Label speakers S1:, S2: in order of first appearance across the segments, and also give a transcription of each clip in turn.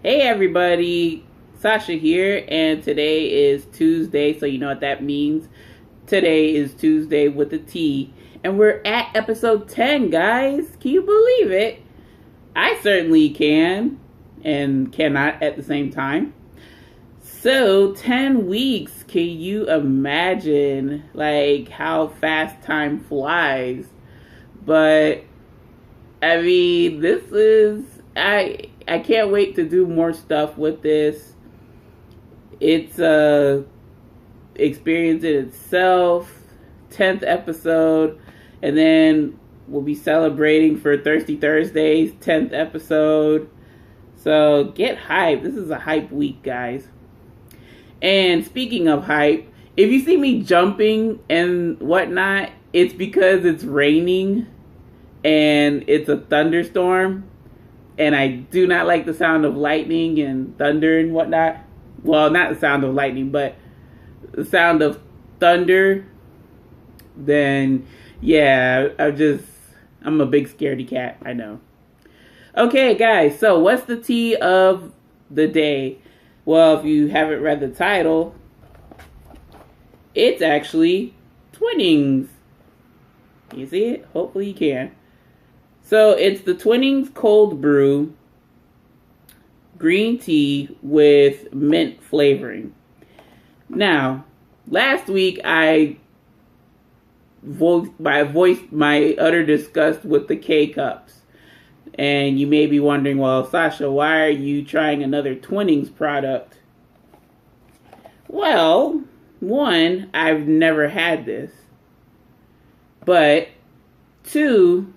S1: Hey everybody, Sasha here, and today is Tuesday, so you know what that means. Today is Tuesday with a T, and we're at episode 10, guys. Can you believe it? I certainly can, and cannot at the same time. So, 10 weeks, can you imagine, like, how fast time flies? But, I mean, I can't wait to do more stuff with this. It's a experience in itself. 10th episode, and then we'll be celebrating for Thirsty Thursday's 10th episode. So get hyped. This is a hype week, guys. And speaking of hype, if you see me jumping and whatnot, it's because it's raining and it's a thunderstorm. And I do not like the sound of lightning and thunder and whatnot. Well, not the sound of lightning, but the sound of thunder. Then, yeah, I'm a big scaredy cat, I know. Okay, guys, so what's the tea of the day? Well, if you haven't read the title, it's actually Twinings. Can you see it? Hopefully you can. So it's the Twinings cold brew green tea with mint flavoring. Now, last week I voiced my utter disgust with the K-Cups. And you may be wondering, well, Sasha, why are you trying another Twinings product? Well, one, I've never had this. But, two,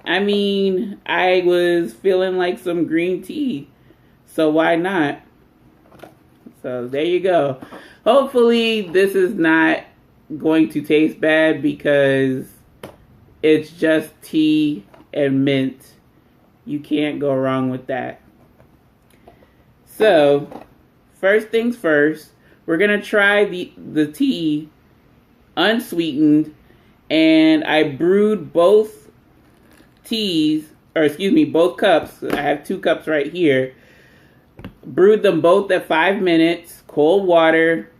S1: I mean, I was feeling like some green tea. So why not? So there you go. Hopefully this is not going to taste bad because it's just tea and mint. You can't go wrong with that. So, first things first, we're going to try the tea unsweetened, and I brewed both both cups. I have 2 cups right here. Brewed them both at 5 minutes, cold water.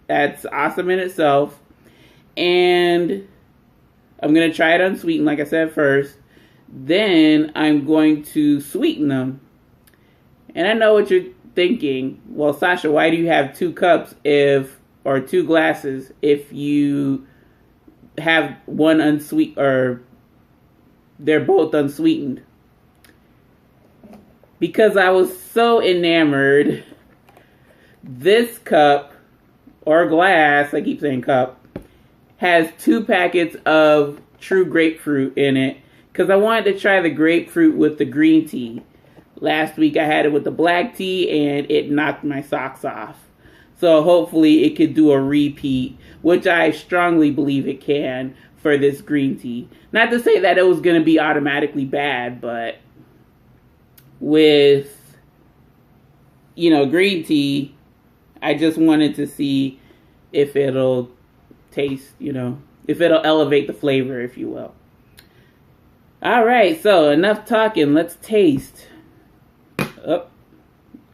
S1: That's awesome in itself. And I'm going to try it unsweetened, like I said first. Then I'm going to sweeten them. And I know what you're thinking. Well, Sasha, why do you have 2 cups or 2 glasses if you have one or they're both unsweetened? Because I was so enamored. This cup or glass, I keep saying cup, has 2 packets of true grapefruit in it. Because I wanted to try the grapefruit with the green tea. Last week I had it with the black tea and it knocked my socks off. So hopefully it could do a repeat, which I strongly believe it can for this green tea. Not to say that it was going to be automatically bad, but with, green tea, I just wanted to see if it'll taste, if it'll elevate the flavor, if you will. All right, so enough talking. Let's taste. Oh,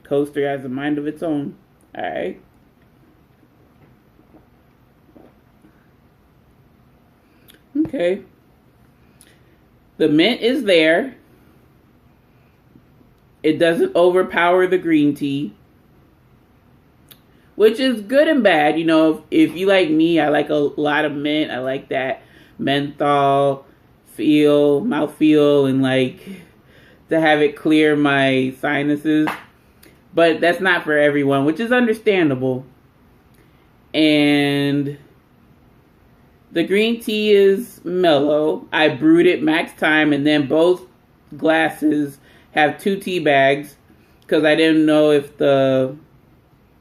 S1: coaster has a mind of its own. All right. Okay. The mint is there. It doesn't overpower the green tea, which is good and bad. If you like me, I like a lot of mint. I like that menthol mouthfeel, and like to have it clear my sinuses. But that's not for everyone, which is understandable. And the green tea is mellow. I brewed it max time, and then both glasses have 2 tea bags because I didn't know if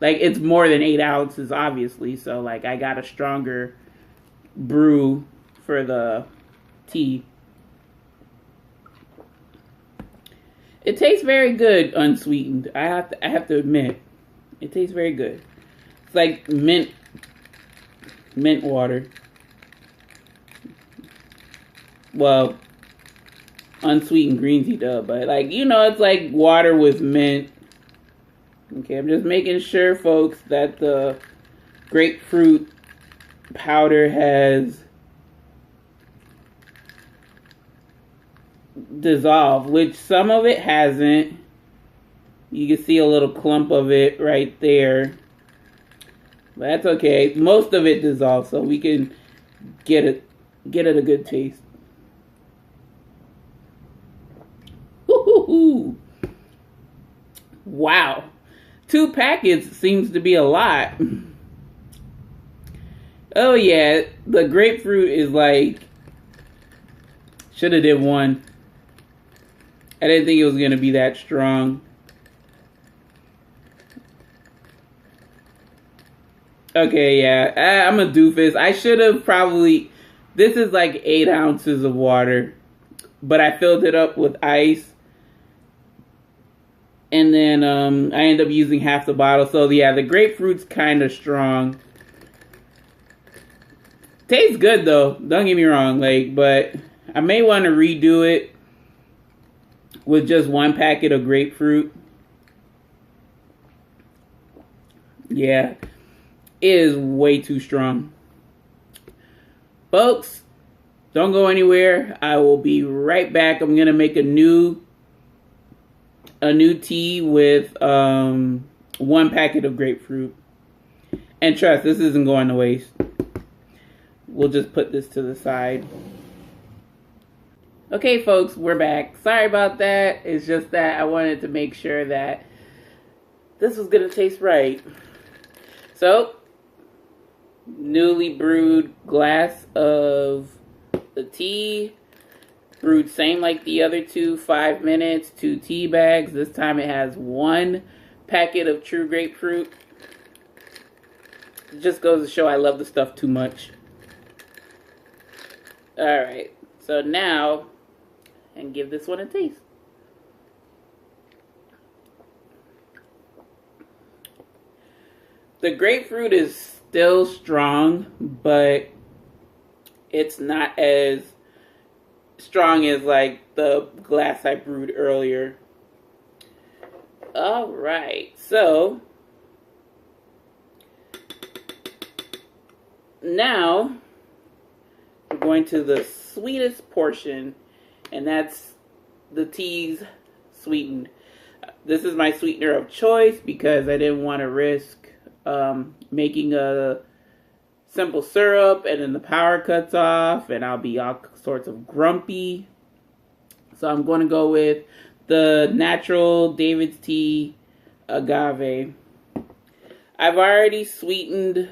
S1: it's more than 8 ounces, obviously. So I got a stronger brew for the tea. It tastes very good unsweetened. I have to admit, it tastes very good. It's like mint water. Well, unsweetened green tea though, but like, you know, it's like water with mint. Okay, I'm just making sure, folks, that the grapefruit powder has dissolved, which some of it hasn't. You can see a little clump of it right there. But that's okay. Most of it dissolved, so we can get it a good taste. Woo-hoo-hoo. Wow. 2 packets seems to be a lot. Oh yeah, the grapefruit is like, should have did 1. I didn't think it was going to be that strong. Okay, yeah, I'm a doofus. I should have probably, this is like 8 ounces of water, but I filled it up with ice. And then I end up using half the bottle. So yeah, the grapefruit's kind of strong. Tastes good though, don't get me wrong. Like, but I may want to redo it with just 1 packet of grapefruit. Yeah, it is way too strong. Folks, don't go anywhere. I will be right back. I'm gonna make a new tea with 1 packet of grapefruit. And trust, this isn't going to waste. We'll just put this to the side. Okay, folks, we're back. Sorry about that. It's just that I wanted to make sure that this was going to taste right. So, newly brewed glass of the tea. Brewed same like the other 2, 5 minutes, 2 tea bags. This time it has 1 packet of true grapefruit. It just goes to show I love the stuff too much. Alright, so now, and give this one a taste. The grapefruit is still strong, but it's not as strong as like the glass I brewed earlier. Alright, so now we're going to the sweetest portion, and that's the tea's sweetened. This is my sweetener of choice because I didn't want to risk making a simple syrup and then the power cuts off and I'll be all sorts of grumpy. So I'm going to go with the natural David's Tea agave. I've already sweetened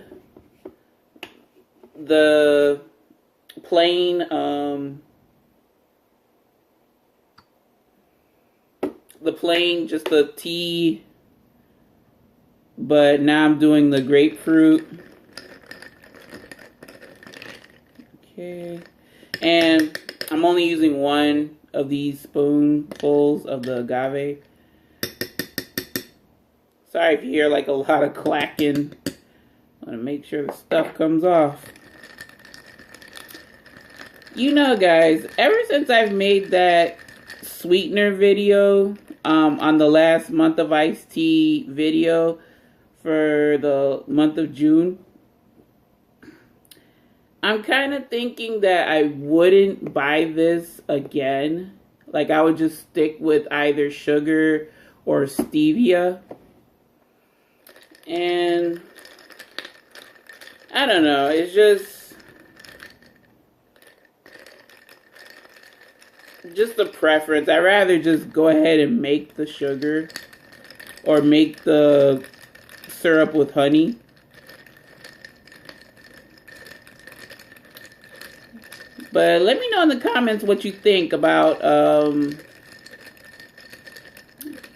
S1: the plain just the tea, but now I'm doing the grapefruit. Okay, and I'm only using 1 of these spoonfuls of the agave. Sorry if you hear like a lot of clacking. I want to make sure the stuff comes off. You know, guys, ever since I've made that sweetener video on the last month of iced tea video for the month of June, I'm kind of thinking that I wouldn't buy this again. Like, I would just stick with either sugar or stevia. And I don't know, it's just a preference. I'd rather just go ahead and make the sugar or make the syrup with honey. But let me know in the comments what you think about,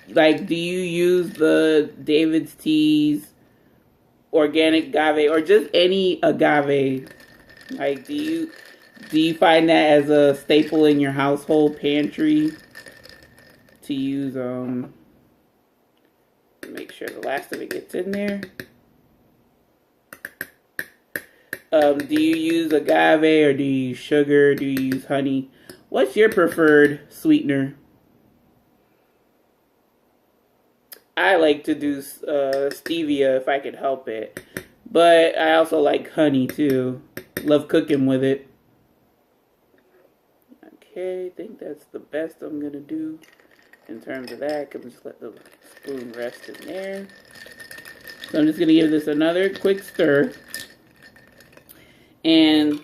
S1: like, do you use the David's Tea's organic agave or just any agave? Like, do you find that as a staple in your household pantry to use? Make sure the last of it gets in there. Do you use agave or do you use sugar? Do you use honey? What's your preferred sweetener? I like to do stevia if I could help it. But I also like honey too. Love cooking with it. Okay, I think that's the best I'm going to do in terms of that. I can just let the spoon rest in there. So I'm just going to give this another quick stir. And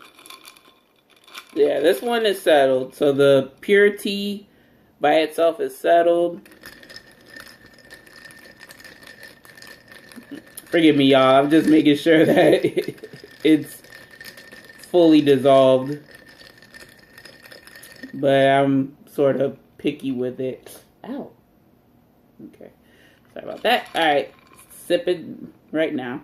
S1: yeah, this one is settled. So the pure tea by itself is settled. Forgive me, y'all. I'm just making sure that it's fully dissolved. But I'm sort of picky with it. Ow. Okay. Sorry about that. Alright. Sip it right now.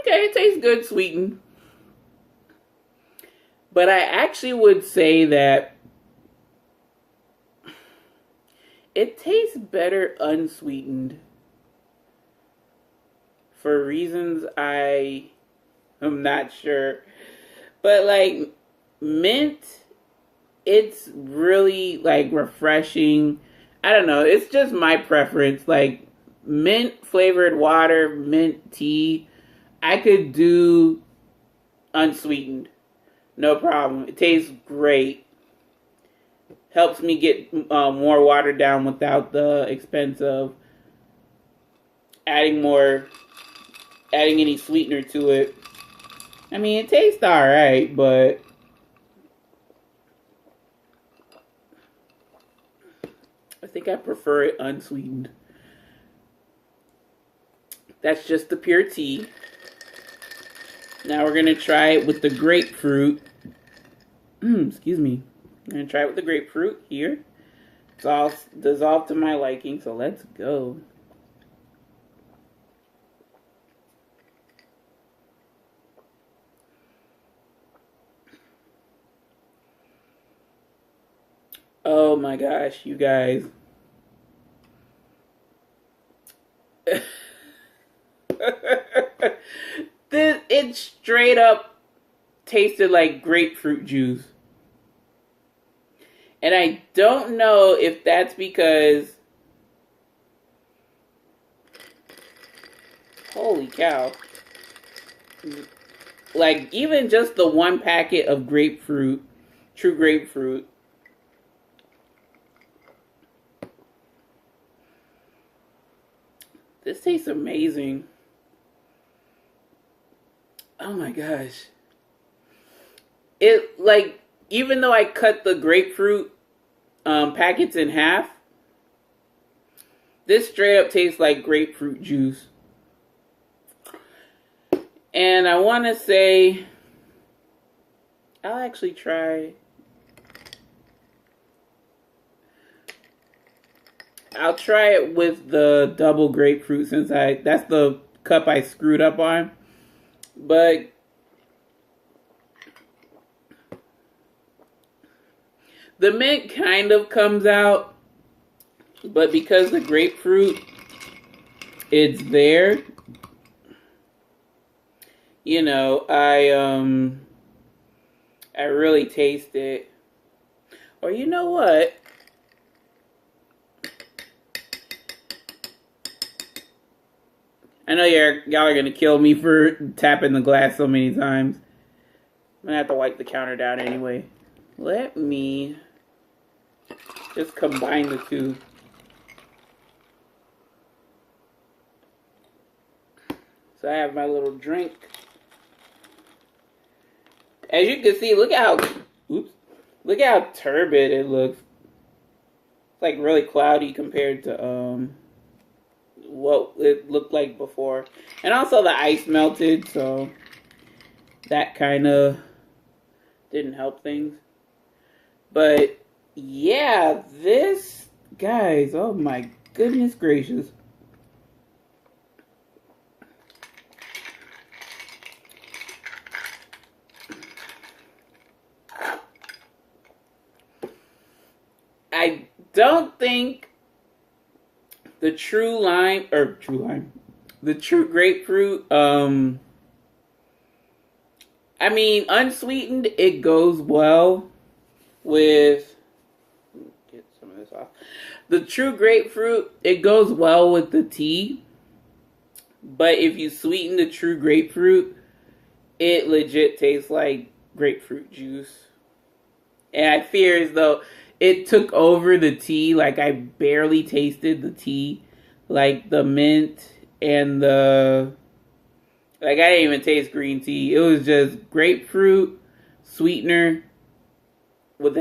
S1: Okay, it tastes good sweetened. But I actually would say that it tastes better unsweetened. For reasons I am not sure. But like mint, it's really like refreshing. I don't know. It's just my preference. Like mint flavored water, mint tea, I could do unsweetened. No problem. It tastes great. Helps me get more water down without the expense of adding any sweetener to it. I mean, it tastes alright, but I think I prefer it unsweetened. That's just the pure tea. Now we're going to try it with the grapefruit. Excuse me. I'm going to try it with the grapefruit here. It's all dissolved to my liking, so let's go. Oh my gosh, you guys. It straight up tasted like grapefruit juice. And I don't know if that's because... Holy cow. Like, even just the one packet of grapefruit, true grapefruit, this tastes amazing. Oh my gosh. It, like, even though I cut the grapefruit packets in half, this straight up tastes like grapefruit juice. And I want to say, I'll actually try. I'll try it with the double grapefruit since that's the cup I screwed up on. But the mint kind of comes out, but because the grapefruit, it's there. You know, I really taste it. Or you know what? I know y'all are gonna kill me for tapping the glass so many times. I'm gonna have to wipe the counter down anyway. Let me just combine the two. So I have my little drink. As you can see, look how turbid it looks. It's like really cloudy compared to what it looked like before. And also the ice melted, so that kind of didn't help things. But yeah, this, guys, oh my goodness gracious. I don't think the true lime, The true grapefruit, I mean, unsweetened, it goes well with, get some of this off. The true grapefruit, it goes well with the tea. But if you sweeten the true grapefruit, it legit tastes like grapefruit juice. And I fear as though it took over the tea. Like, I barely tasted the tea. Like, the mint and the... Like, I didn't even taste green tea. It was just grapefruit, sweetener, with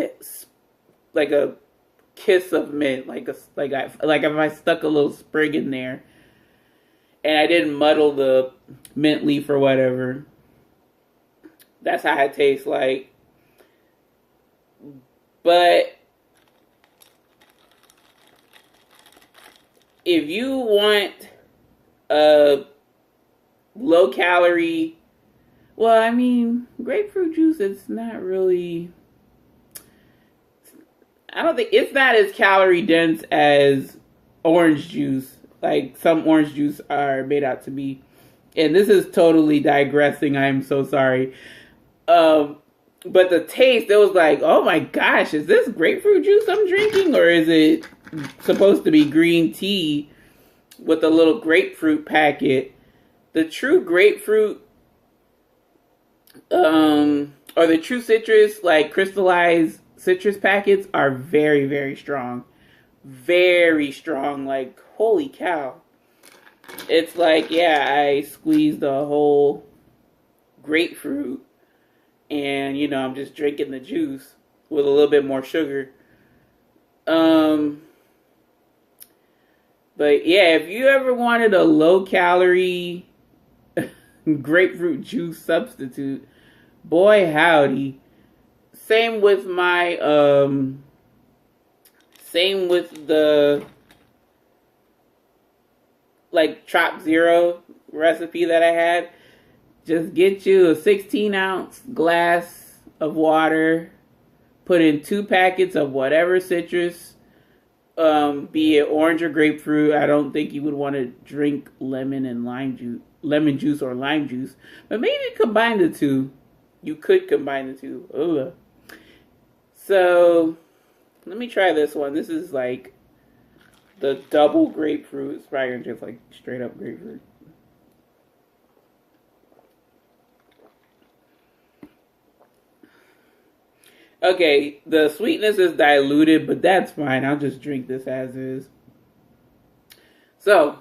S1: like a kiss of mint. Like if I stuck a little sprig in there. And I didn't muddle the mint leaf or whatever. That's how it tastes like. But if you want a low calorie, well, I mean, grapefruit juice, it's not really, I don't think, it's not as calorie dense as orange juice. Like some orange juice are made out to be. And this is totally digressing. I'm so sorry. But the taste, it was like, oh my gosh, is this grapefruit juice I'm drinking? Or is it supposed to be green tea with a little grapefruit packet? The true grapefruit, or the true citrus, like crystallized citrus packets are very, very strong. Very strong. Like, holy cow. It's like, yeah, I squeezed a whole grapefruit and, you know, I'm just drinking the juice with a little bit more sugar. But yeah, if you ever wanted a low calorie grapefruit juice substitute, boy howdy. Same with the like Trop Zero recipe that I had. Just get you a 16-ounce glass of water, put in 2 packets of whatever citrus, be it orange or grapefruit. I don't think you would want to drink lemon juice or lime juice, but maybe combine the two. You could combine the two. Ugh. So let me try this one. This is like the double grapefruit. It's probably just like straight up grapefruit. Okay, the sweetness is diluted, but that's fine. I'll just drink this as is. So,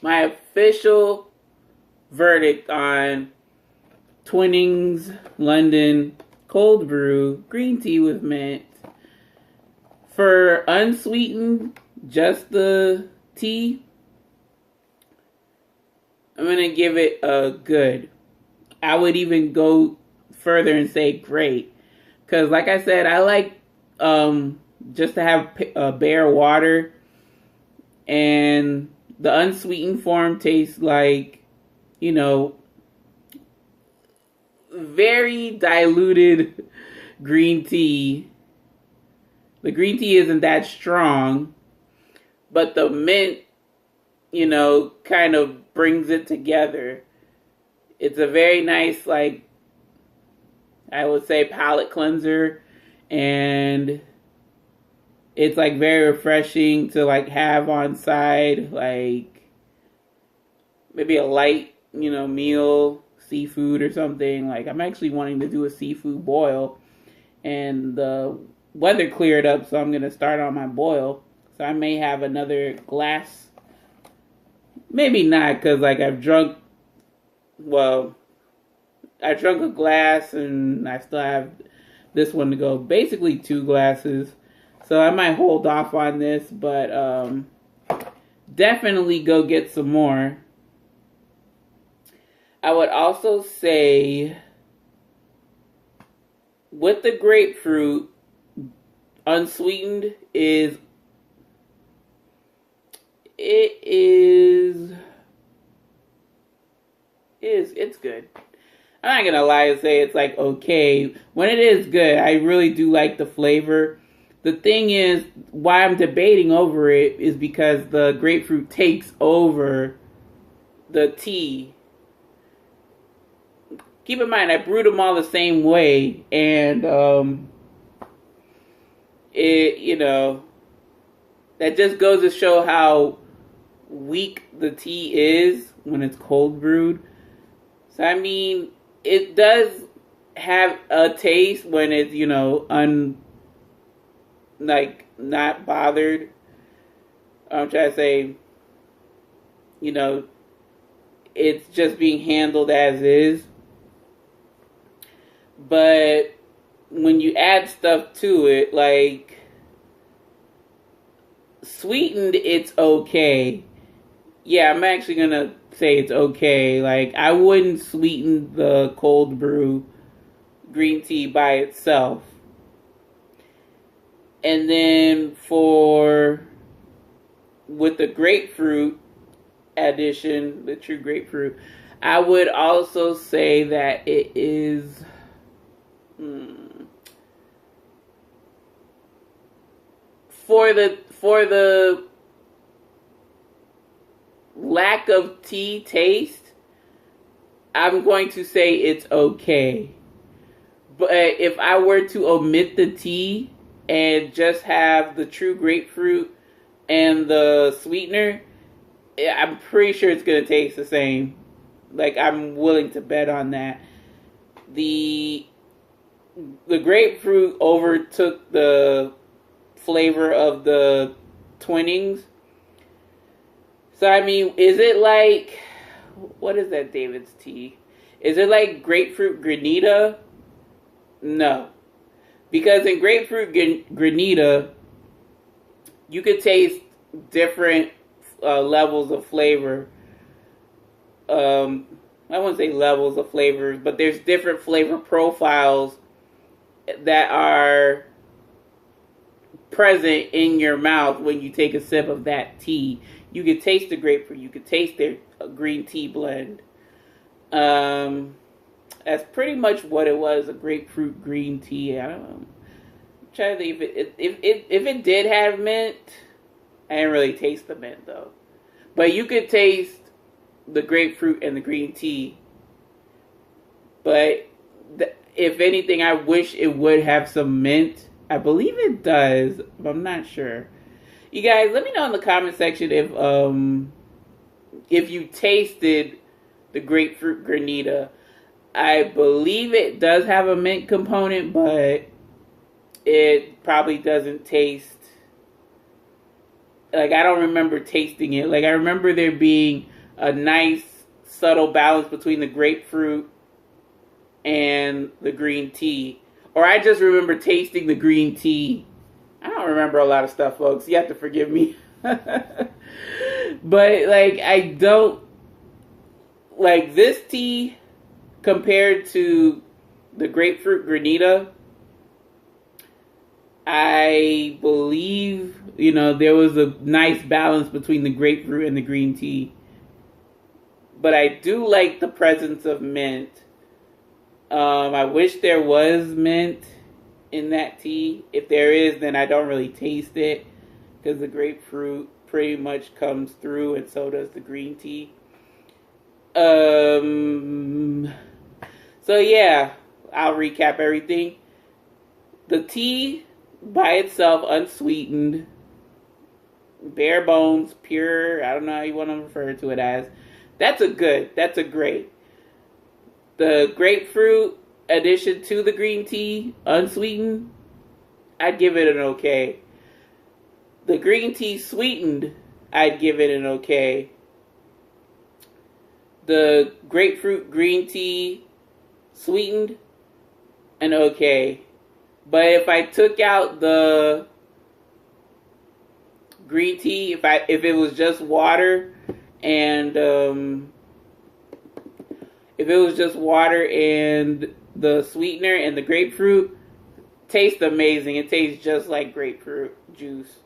S1: my official verdict on Twinings London cold brew green tea with mint. For unsweetened, just the tea, I'm going to give it a good. I would even go further and say great. Because like I said, I like just to have bare water. And the unsweetened form tastes like, you know, very diluted green tea. The green tea isn't that strong. But the mint, you know, kind of brings it together. It's a very nice, like, I would say palate cleanser, and it's like very refreshing to like have on side, like maybe a light, you know, meal, seafood or something. Like, I'm actually wanting to do a seafood boil, and the weather cleared up, so I'm going to start on my boil. So I may have another glass. Maybe not, because like I drank a glass and I still have this one to go. Basically 2 glasses. So I might hold off on this, but definitely go get some more. I would also say with the grapefruit, unsweetened it's good. I'm not gonna lie and say it's like okay. When it is good, I really do like the flavor. The thing is, why I'm debating over it is because the grapefruit takes over the tea. Keep in mind, I brewed them all the same way, and that just goes to show how weak the tea is when it's cold brewed. So I mean, it does have a taste when it's not bothered. I'm trying to say, it's just being handled as is. But when you add stuff to it, like sweetened, it's okay. Yeah, I'm actually gonna say it's okay. Like, I wouldn't sweeten the cold brew green tea by itself. And then with the grapefruit addition, the true grapefruit, I would also say that it is for the lack of tea taste, I'm going to say it's okay. But if I were to omit the tea and just have the true grapefruit and the sweetener, I'm pretty sure it's going to taste the same. Like, I'm willing to bet on that. The grapefruit overtook the flavor of the Twinings. So, I mean, is it like, what is that David's tea? Is it like grapefruit granita? No. Because in grapefruit granita, you could taste different levels of flavor. I wouldn't say levels of flavors, but there's different flavor profiles that are present in your mouth when you take a sip of that tea. You could taste the grapefruit. You could taste their green tea blend. That's pretty much what it was, a grapefruit green tea. I don't know. I'm trying to think if it did have mint. I didn't really taste the mint though. But you could taste the grapefruit and the green tea. But if anything, I wish it would have some mint. I believe it does, but I'm not sure. You guys, let me know in the comment section if you tasted the grapefruit granita. I believe it does have a mint component, but it probably doesn't taste, like, I don't remember tasting it. Like, I remember there being a nice subtle balance between the grapefruit and the green tea. Or I just remember tasting the green tea. I don't remember a lot of stuff, folks. You have to forgive me. But, like, I don't, like, this tea compared to the grapefruit granita, I believe, there was a nice balance between the grapefruit and the green tea. But I do like the presence of mint. I wish there was mint in that tea. If there is, then I don't really taste it, because the grapefruit pretty much comes through, and so does the green tea. So yeah, I'll recap everything. The tea by itself, unsweetened, bare bones, pure, I don't know how you want to refer to it as. That's a great. The grapefruit addition to the green tea, unsweetened, I'd give it an okay. The green tea sweetened, I'd give it an okay. The grapefruit green tea sweetened, an okay. But if I took out the green tea, if it was just water and the sweetener and the grapefruit, tastes amazing. It tastes just like grapefruit juice.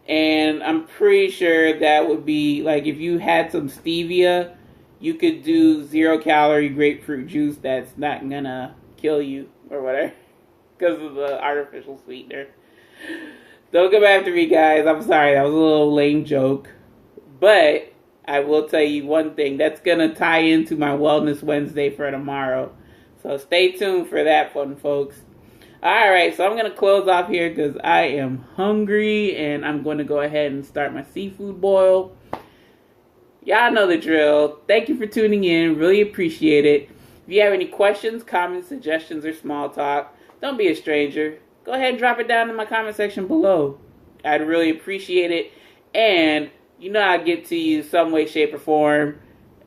S1: And I'm pretty sure that would be, like, if you had some stevia, you could do 0-calorie grapefruit juice that's not gonna kill you or whatever because of the artificial sweetener. Don't come after me, guys. I'm sorry. That was a little lame joke. But I will tell you one thing. That's going to tie into my Wellness Wednesday for tomorrow. So stay tuned for that one, folks. Alright, so I'm going to close off here because I am hungry. And I'm going to go ahead and start my seafood boil. Y'all know the drill. Thank you for tuning in. Really appreciate it. If you have any questions, comments, suggestions, or small talk, don't be a stranger. Go ahead and drop it down in my comment section below. I'd really appreciate it. And you know I'll get to you some way, shape, or form.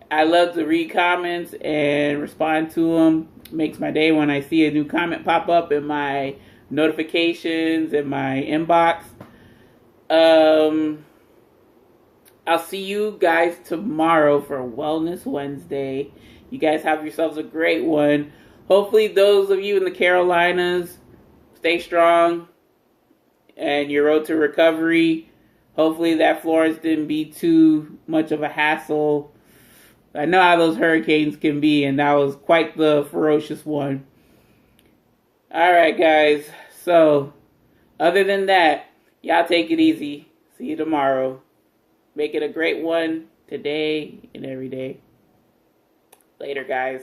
S1: I love to read comments and respond to them. Makes my day when I see a new comment pop up in my notifications in my inbox. I'll see you guys tomorrow for Wellness Wednesday. You guys have yourselves a great one. Hopefully those of you in the Carolinas stay strong and your road to recovery. Hopefully that Florence didn't be too much of a hassle. I know how those hurricanes can be, and that was quite the ferocious one. Alright, guys. So, other than that, y'all take it easy. See you tomorrow. Make it a great one today and every day. Later, guys.